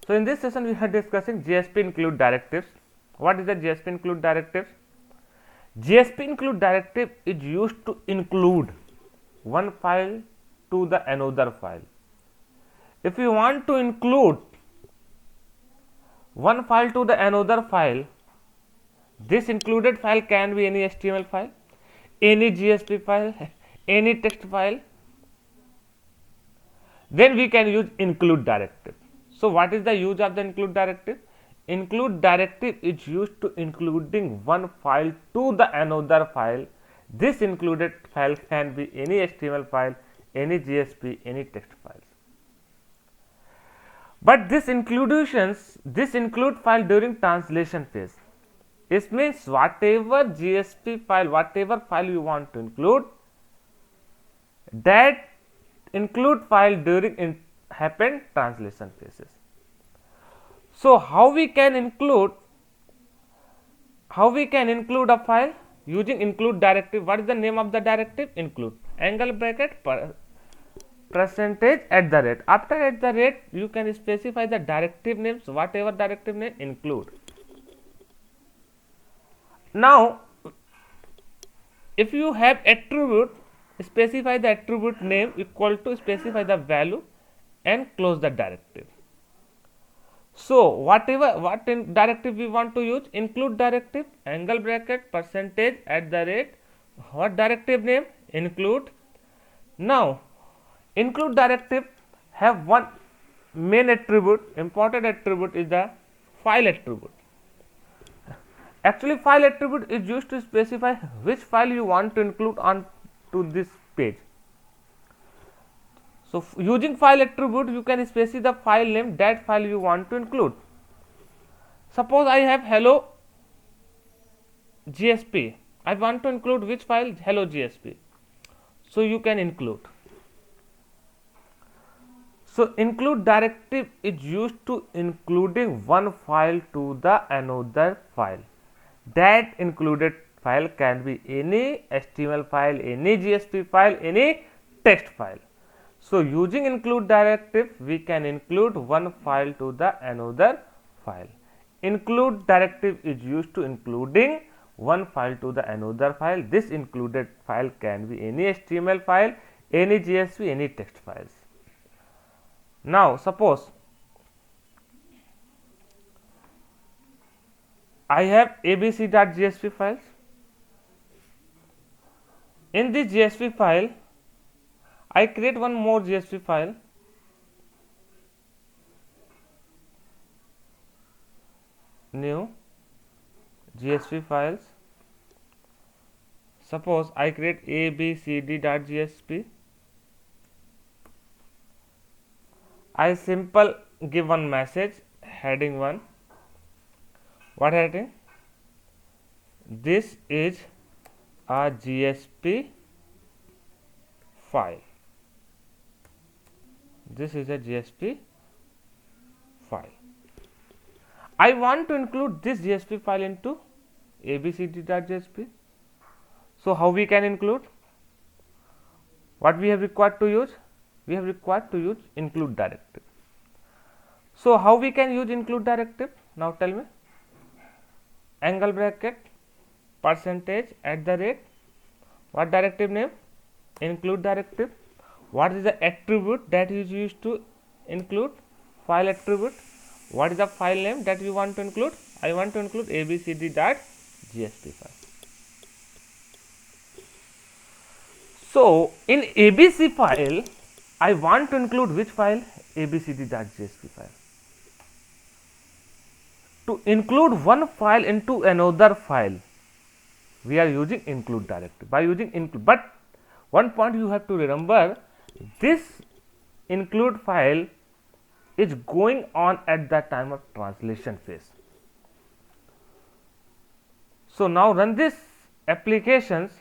So in this session we are discussing GSP include directives. What is the GSP include directives? GSP include directive is used to include one file to the another file. If you want to include one file to the another file, this included file can be any HTML file, any GSP file, any text file. Then we can use include directive. So what is the use of the include directive? Include directive is used to including one file to the another file. This included file can be any HTML file, any GSP, any text files. But this include file during translation phase. It means whatever GSP file, whatever file you want to include, that include file during happen translation phases. So how we can include a file using include directive? What is the name of the directive? Include angle bracket percentage at the rate. After at the rate you can specify the directive names, whatever directive name include. Now if you have attribute, specify the attribute name equal to specify the value and close the directive. So what in directive we want to use? Include directive, angle bracket percentage at the rate, what directive name? Include. Now include directive have one main attribute, important attribute is the file attribute. Actually file attribute is used to specify which file you want to include on to this page. So using file attribute you can specify the file name, that file you want to include. Suppose I have hello GSP, I want to include which file? Hello GSP. So you can include. So include directive is used to including one file to the another file. That included file can be any HTML file, any GSP file, any text file. So using include directive we can include one file to the another file. Include directive is used to including one file to the another file. This included file can be any HTML file, any GSP, any text files. Now suppose I have abc.gsp files. In this GSP file I create one more GSP file, new GSP files. Suppose I create abcd.gsp. I simple give one message, heading 1. What heading? This is a GSP file. This is a GSP file. I want to include this GSP file into abcd.gsp. So how we can include? What we have required to use? We have required to use include directive. So how we can use include directive? Now tell me. Angle bracket percentage at the rate, what directive name? Include directive. What is the attribute that is used to include? File attribute. What is the file name that you want to include? I want to include abcd.gsp file. So in abc file I want to include which file? abcd.gsp file. To include one file into another file we are using include directive. By using include, but one point you have to remember, this include file is going on at the time of translation phase. So now run this applications.